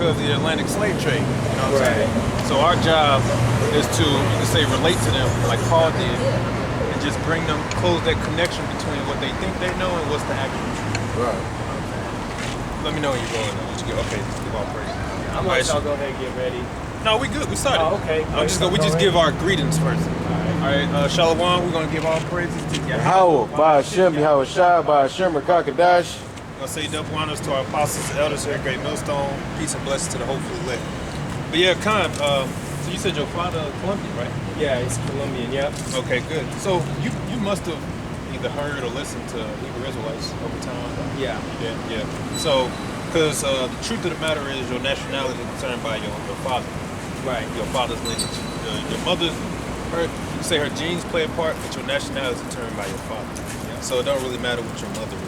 because of the Atlantic slave trade. You know what I'm saying? So our job is to, you can say, relate to them like Paul did, and just bring them, close that connection between what they think they know and what's the actual truth. Right. Let me know when you're going. Okay, just give all praise. I'm gonna y'all go ahead and get ready. No, we good. We started. Oh, okay. We just give our greetings first. All right. Shalom. We're gonna give all praises to Yahweh. How by Hashem, Yahweh Shai, by Hashem, Rakakadash. I'll say double honors to our apostles and elders here at Great Millstone. Peace and blessings to the hopefully lit. But yeah, Khan, so you said your father Colombian, right? Yeah, he's Colombian, yep. Okay, good. So you must have either heard or listened to Hebrew Israelites over time. Yeah. Yeah. So, because the truth of the matter is your nationality is determined by your father. Right. Your father's lineage. Your mother, you can say her genes play a part, but your nationality is determined by your father. Yeah. So it don't really matter what your mother is.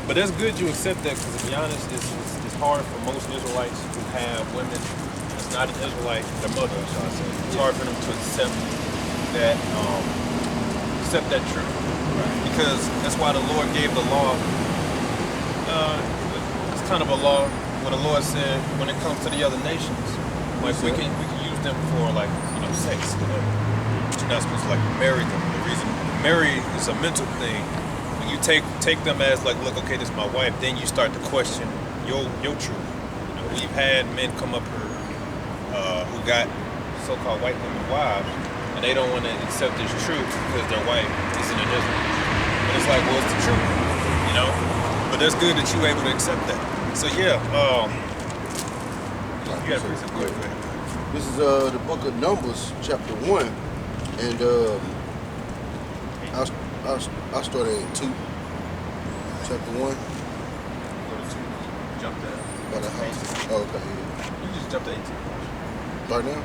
But that's good you accept that, because to be honest, it's hard for most Israelites who have women that's not an Israelite, their mother, shall I say. It's hard for them to accept that truth. Right. Because that's why the Lord gave the law. It's kind of a law where the Lord said when it comes to the other nations, like we can use them for sex, but you're not supposed to marry them. The reason marry is a mental thing. You take them as look, okay, this is my wife, then you start to question your truth. We've had men come up here who got so-called white women wives, and they don't want to accept this truth because their wife isn't an Israelite. But it's like, well, it's the truth, But that's good that you were able to accept that. So yeah, you have reason. Go ahead. This is the book of Numbers, chapter 1, and I'll start at 2. Chapter 1. Go to 2. Jump that. By the house. Oh, okay. Yeah. You just jumped to 18. Right now?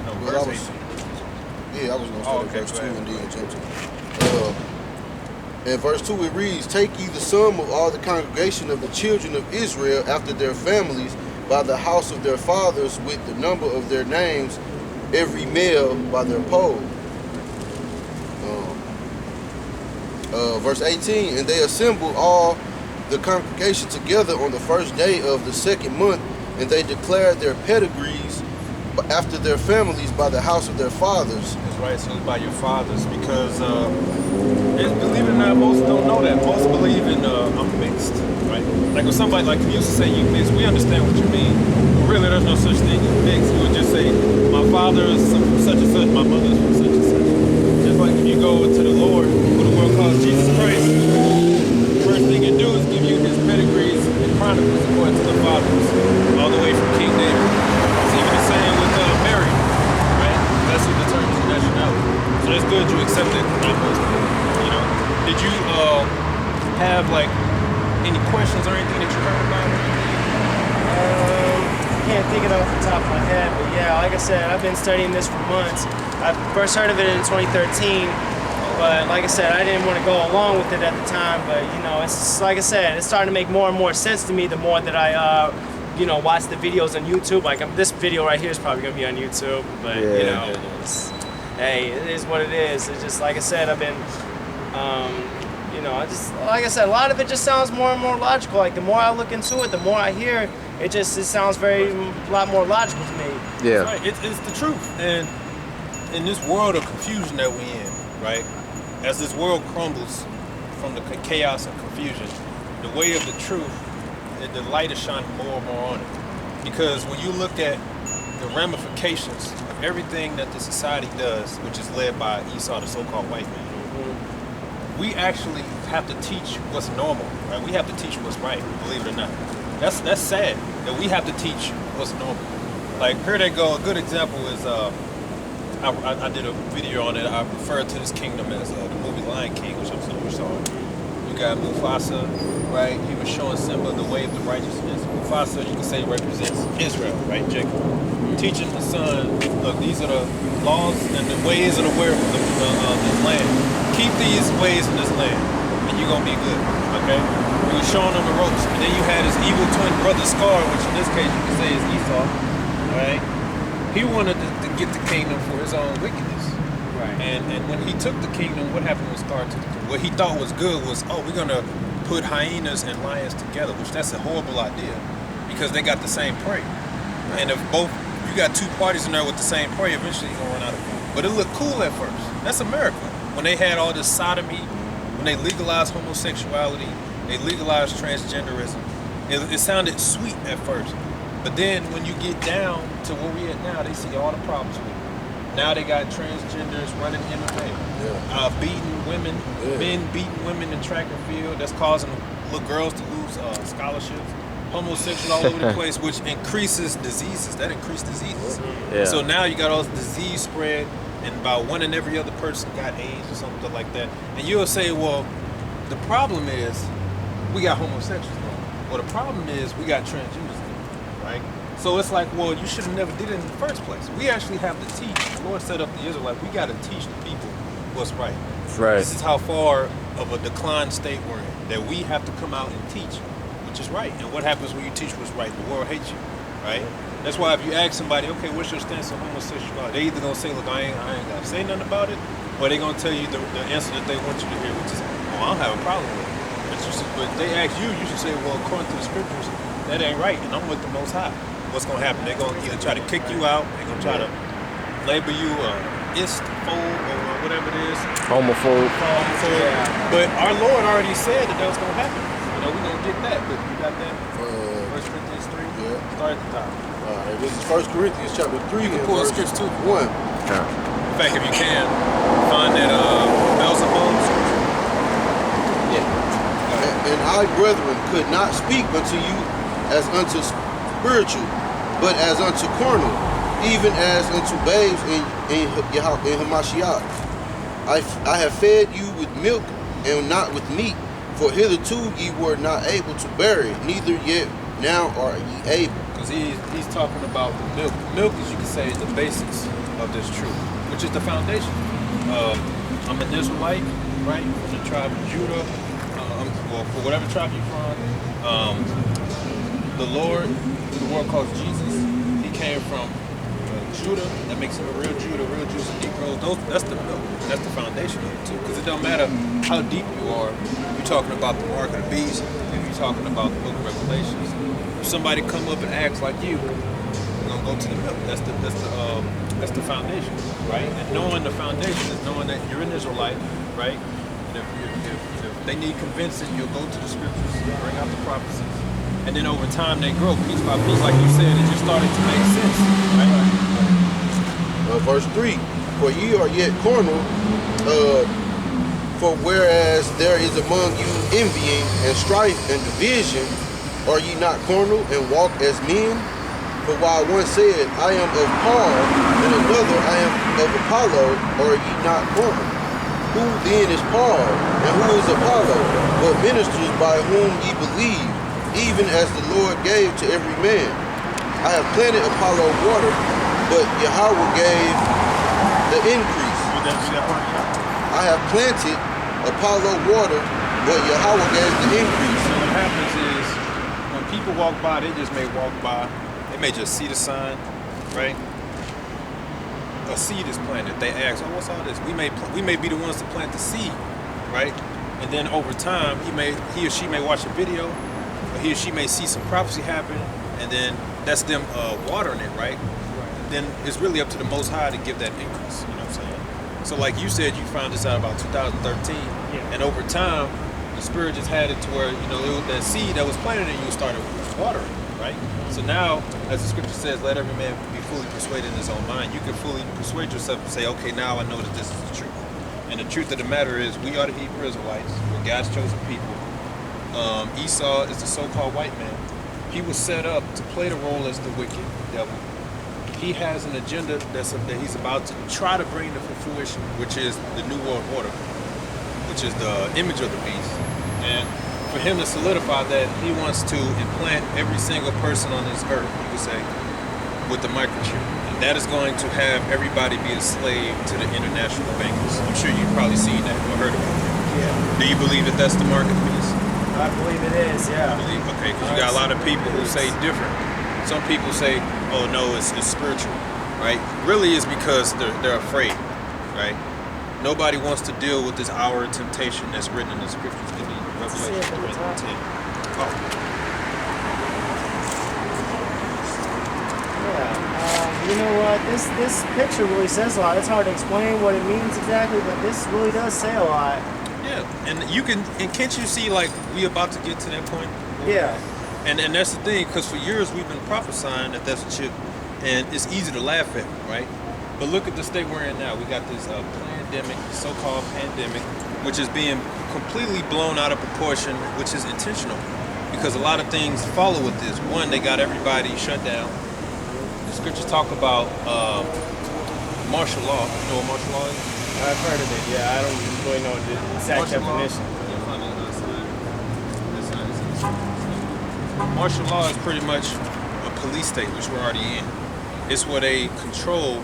No, Well, verse 18. Yeah, I was going to start at verse 2 and then jump to in verse 2 it reads, "Take ye the sum of all the congregation of the children of Israel after their families by the house of their fathers with the number of their names, every male by their poll." Verse 18, "And they assembled all the congregation together on the first day of the second month, and they declared their pedigrees after their families by the house of their fathers." That's right, so it's by your fathers, because believe it or not, most don't know that. Most believe in I'm mixed, right? Like when somebody like you used to say you mixed, we understand what you mean. But really, there's no such thing as mixed. You would just say, my father is from such and such, my mother is from such and such. Just like if you go to the Lord, who the world calls Jesus Christ, the first thing you do is give you his pedigrees and chronicles according to the fathers, all the way from King David. It's even the same with Mary, right? That's what determines your nationality. So that's good you accept it, not most people. Did you have any questions or anything that you heard about it? Can't think of it off the top of my head, but yeah, like I said, I've been studying this for months. I first heard of it in 2013, but like I said, I didn't want to go along with it at the time. But it's like I said, it's starting to make more and more sense to me the more that I watch the videos on YouTube. This video right here is probably gonna be on YouTube, but hey, it is what it is. It's just like I said, I've been. Like I said, a lot of it just sounds more and more logical. Like the more I look into it, the more I hear it sounds a lot more logical to me. Yeah. Right. It's the truth. And in this world of confusion that we're in, right? As this world crumbles from the chaos and confusion, the way of the truth, the light is shining more and more on it. Because when you look at the ramifications of everything that the society does, which is led by Esau, the so-called white man, we actually have to teach what's normal, right? We have to teach what's right, believe it or not. That's sad that we have to teach what's normal. Like, here they go. A good example is, I did a video on it. I referred to this kingdom as the movie Lion King, which I'm sure you saw. You got Mufasa, right? He was showing Simba the way of the righteousness. Mufasa, you can say, represents Israel, right? Jacob. Teaching the son, look, these are the laws and the ways and the way of this land. Keep these ways in this land, and you're going to be good, okay? He was showing them the ropes. And then you had his evil twin brother Scar, which in this case you can say is Esau, right? He wanted to get the kingdom for his own wickedness. Right. And when he took the kingdom, what happened with Scar? What he thought was good was, we're going to put hyenas and lions together, which that's a horrible idea. because they got the same prey. And if both you got two parties in there with the same prey, eventually you're gonna run out of food. But it looked cool at first. That's America. When they had all this sodomy, when they legalized homosexuality, they legalized transgenderism. It sounded sweet at first. But then when you get down to where we at now, they see all the problems with it. Now they got transgenders running MMA, beating women, men beating women in track and field. That's causing little girls to lose scholarships. Homosexual all over the place, which increases diseases. That increased diseases. Yeah. So now you got all this disease spread, and about one in every other person got AIDS or something like that. And you'll say, well, the problem is we got homosexuals now. Well, the problem is we got transgenders now, right? So it's like, well, you should have never did it in the first place. We actually have to teach. The Lord set up the Israelites. We got to teach the people what's right. That's right. This is how far of a declined state we're in, that we have to come out and teach which is right. And what happens when you teach what's right? The world hates you, right? That's why if you ask somebody, okay, what's your stance on homosexuality? They either gonna say, look, I ain't gotta say nothing about it, or they gonna tell you the answer that they want you to hear, which is, oh, I don't have a problem with it. But they ask you, you should say, well, according to the scriptures, that ain't right, and I'm with the Most High. What's gonna happen? They're gonna either try to kick you out, they're gonna try to label you istphobe or whatever it is. Homophobe. Yeah. But our Lord already said that was gonna happen. You know, we're gonna get that, but you got that? 1 Corinthians 3? Yeah. Start at the top. Alright, this is 1 Corinthians chapter 3 and Pull verse scripture too. 1. Yeah. In fact, if you can, find that Beelzebub scripture. Yeah. And I, brethren, could not speak unto you as unto spiritual, but as unto carnal, even as unto babes in Hamashiach. I have fed you with milk and not with meat, for hitherto ye were not able to bear it, neither yet now are ye able. Because he's talking about the milk. Milk, as you can say, is the basis of this truth, which is the foundation. I'm an Israelite, right, from the tribe of Judah. Well, for whatever tribe you're from. The Lord, who the world calls Jesus, he came from Judah. That makes him a real Judah, real Jews and Negroes. That's the milk. That's the foundation of it too. Because it don't matter how deep you are. You're talking about the mark of the beast. If you're talking about the book of Revelations. If somebody come up and acts like you, we're gonna go to the milk. That's the foundation, right? And knowing the foundation is knowing that you're an Israelite, right? And if they need convincing, you'll go to the scriptures, bring out the prophecies. And then over time they grow piece by piece, like you said, it just started to make sense, right? Verse 3, for ye are yet carnal, for whereas there is among you envying and strife and division, are ye not carnal and walk as men? For while one said, I am of Paul, and another, I am of Apollo, are ye not carnal? Who then is Paul, and who is Apollo, but ministers by whom ye believe, even as the Lord gave to every man? I have planted Apollo water, but Yahweh gave the increase. I have planted Apollo water, but Yahweh gave the increase. So what happens is, when people walk by, they just may walk by. They may just see the sign, right? A seed is planted. They ask, oh, what's all this? We may be the ones to plant the seed, right? And then over time, he or she may watch a video, or he or she may see some prophecy happen, and then that's them watering it, right? Then it's really up to the Most High to give that increase. You know what I'm saying? So like you said, you found this out about 2013, and over time, the Spirit just had it to where, you know, that seed that was planted in you started watering, right? So now, as the scripture says, let every man be fully persuaded in his own mind. You can fully persuade yourself and say, okay, now I know that this is the truth. And the truth of the matter is, we are the Hebrew Israelites. We're God's chosen people. Esau is the so-called white man. He was set up to play the role as the wicked devil. He has an agenda that he's about to try to bring to fruition, which is the New World Order, which is the image of the beast. And for him to solidify that, he wants to implant every single person on this earth, you could say, with the microchip. And that is going to have everybody be a slave to the international bankers. I'm sure you've probably seen that or heard about that. Yeah. Do you believe that that's the mark of the beast? I believe it is, yeah. Okay, because you got a lot of people who say different. Some people say, oh no, it's spiritual, right? Really it's because they're afraid, right? Nobody wants to deal with this hour of temptation that's written in the scriptures. Give me Revelation 3:10. Oh. you know what? This picture really says a lot. It's hard to explain what it means exactly, but this really does say a lot. Yeah, and can't you see like we about to get to that point? Yeah. And that's the thing, because for years we've been prophesying that that's a chip, and it's easy to laugh at, right? But look at the state we're in now. We got this pandemic, so-called pandemic, which is being completely blown out of proportion, which is intentional, because a lot of things follow with this. One, they got everybody shut down. The scriptures talk about martial law. You know what martial law is? I've heard of it. Yeah, I don't really know the exact definition. Martial law is pretty much a police state, which we're already in. It's where they control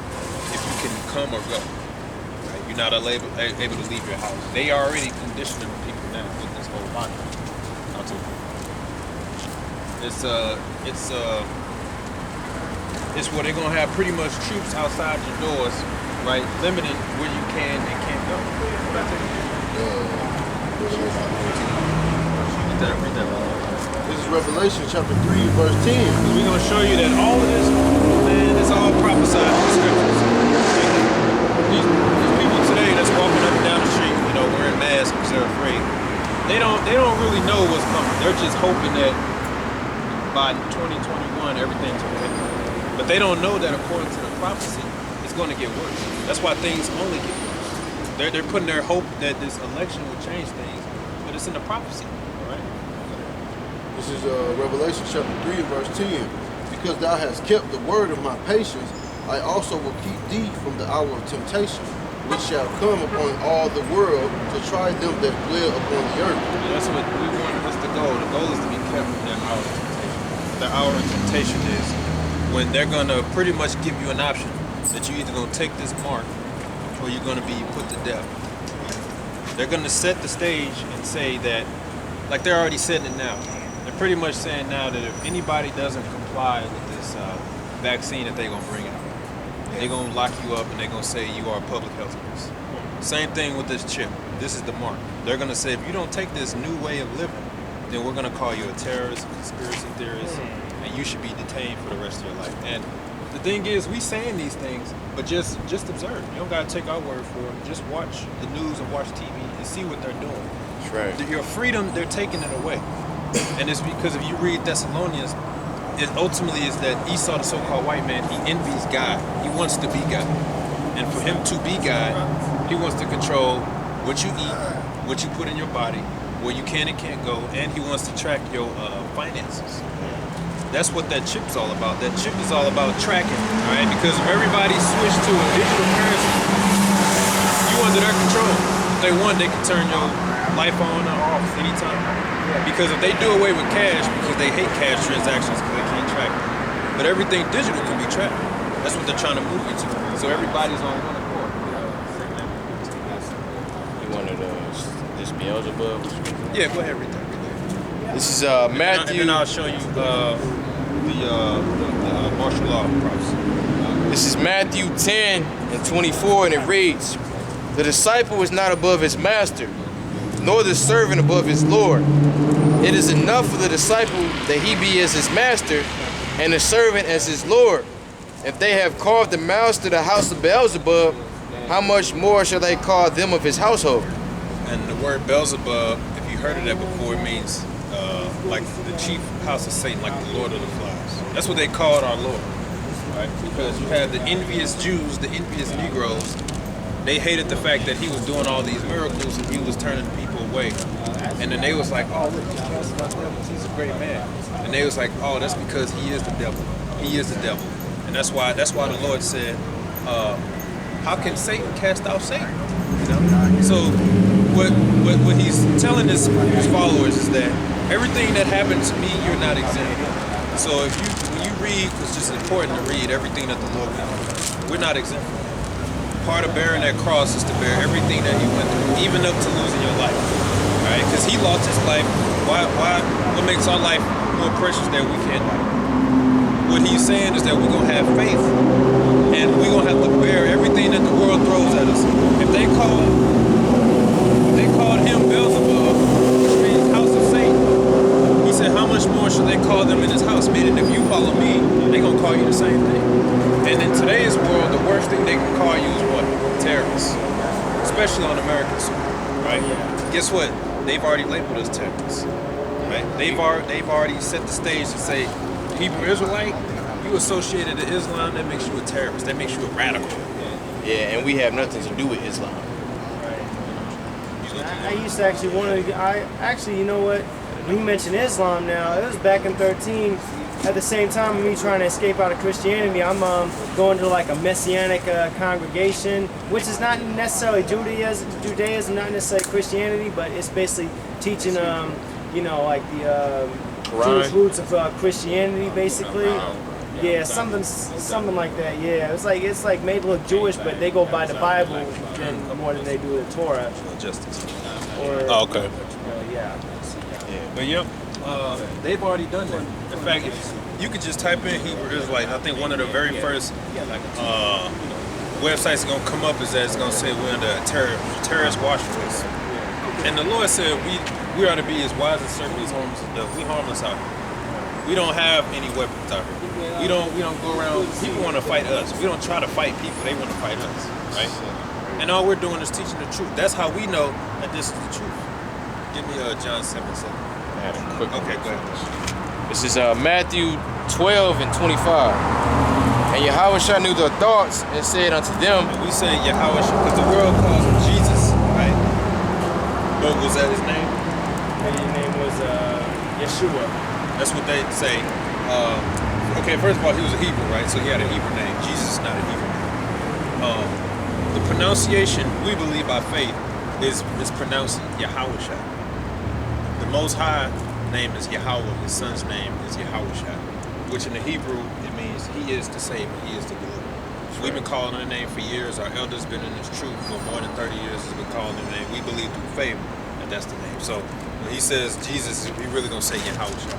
if you can come or go. Right? You're not able to leave your house. They are already conditioning people now with this whole lockdown. It's where they're gonna have pretty much troops outside your doors, right, limiting where you can and can't go. Read that. This is Revelation chapter 3, verse 10. We're going to show you that all of this, man, it's all prophesied in the scriptures. These people today that's walking up and down the street, you know, wearing masks because they're afraid. They don't really know what's coming. They're just hoping that by 2021 everything's okay. But they don't know that according to the prophecy, it's going to get worse. That's why things only get worse. They're putting their hope that this election will change things, but it's in the prophecy. This is Revelation chapter 3, verse 10. Because thou hast kept the word of my patience, I also will keep thee from the hour of temptation, which shall come upon all the world to try them that dwell upon the earth. Yeah, that's what we wanted us to go. The goal is to be kept from that hour of temptation. The hour of temptation is when they're going to pretty much give you an option that you're either going to take this mark or you're going to be put to death. They're going to set the stage and say that, like they're already setting it now. They're pretty much saying now that if anybody doesn't comply with this vaccine that they're going to bring out, they're going to lock you up and they're going to say you are a public health risk. Same thing with this chip. This is the mark. They're going to say if you don't take this new way of living, then we're going to call you a terrorist, a conspiracy theorist, and you should be detained for the rest of your life. And the thing is, we saying these things, but just observe. You don't got to take our word for it. Just watch the news and watch TV and see what they're doing. That's right. Your freedom, they're taking it away. And it's because if you read Thessalonians, it ultimately is that Esau, the so-called white man, he envies God. He wants to be God. And for him to be God, he wants to control what you eat, what you put in your body, where you can and can't go, and he wants to track your finances. That's what that chip's all about. That chip is all about tracking, all right? Because if everybody switched to a digital currency, you under their control. If they want, they can turn your life on or off anytime. Because if they do away with cash, because they hate cash transactions because they can't track it. But everything digital can be tracked. That's what they're trying to move you to. So everybody's on one accord. You wanted this Beelzebub? Yeah, go ahead, read that. This is And Matthew. then I'll show you the martial law prophecy. This is Matthew 10 and 24, and it reads, "The disciple is not above his master, nor the servant above his Lord. It is enough for the disciple that he be as his master, and the servant as his Lord. If they have carved the mouse to the house of Beelzebub, how much more shall they call them of his household?" And the word Beelzebub, if you heard of that before, it means like the chief house of Satan, like the Lord of the Flies. That's what they called our Lord, right? Because you had the envious Jews, the envious Negroes. They hated the fact that he was doing all these miracles and he was turning people away. And then they was like, oh, look, he casts out devils. He's a great man. And they was like, oh, that's because he is the devil. He is the devil. And that's why the Lord said, how can Satan cast out Satan? You know? So what he's telling his followers is that everything that happened to me, you're not exempt. So when you read, it's just important to read everything that the Lord went through. We're not exempt from it. Part of bearing that cross is to bear everything that he went through, even up to losing your life. Right? Because he lost his life. What makes our life more precious that we can't die? What he's saying is that we're going to have faith. And we're going to have to bear everything that the world throws at us. If they called him Beelzebub, which means house of Satan, he said, how much more should they call them in his house? Meaning if you follow me, they're going to call you the same thing. And in today's world, the worst thing they can call you is what? Terrorists. Especially on American soil, right? Guess what? They've already labeled us terrorists, right? They've already set the stage to say, Hebrew Israelite, you associated to Islam, that makes you a terrorist. That makes you a radical. Yeah, and we have nothing to do with Islam. I used to actually want to. You know what? When you mention Islam now, it was back in 13. At the same time, me trying to escape out of Christianity, I'm going to like a messianic congregation, which is not necessarily Judaism, not necessarily Christianity, but it's basically teaching, you know, like the Jewish roots of Christianity, basically. Yeah, something like that. Yeah, it's like made to look Jewish, but they go by the Bible more than they do the Torah. Justice. Okay. Yeah. But yep, they've already done that. In fact, if you could just type in Hebrew Israelite, I think one of the very first websites that's gonna come up is that it's gonna say we're under a terrorist watch list. And the Lord said we are to be as wise as serpents, harmless as doves. We harmless out here. We don't have any weapons out here. We don't go around. People want to fight us. We don't try to fight people. They want to fight us, right? And all we're doing is teaching the truth. That's how we know that this is the truth. Give me John 7:7. Okay, go ahead. This is Matthew 12 and 25. And Yahushua knew their thoughts and said unto them, And we say Yahushua because the world calls him Jesus, right? What was that his name? His name was Yeshua. That's what they say. Okay, first of all, he was a Hebrew, right? So he had a Hebrew name. Jesus is not a Hebrew name. The pronunciation, we believe by faith, is pronounced Yahushua. The Most High name is Yahweh. His son's name is Yahushua, which in the Hebrew, it means he is the Savior, he is the deliverer. We've been calling on the name for years. Our elders been in this truth for more than 30 years. Has been calling the name. We believe through faith that that's the name. So when he says Jesus, we really gonna say Yahushua.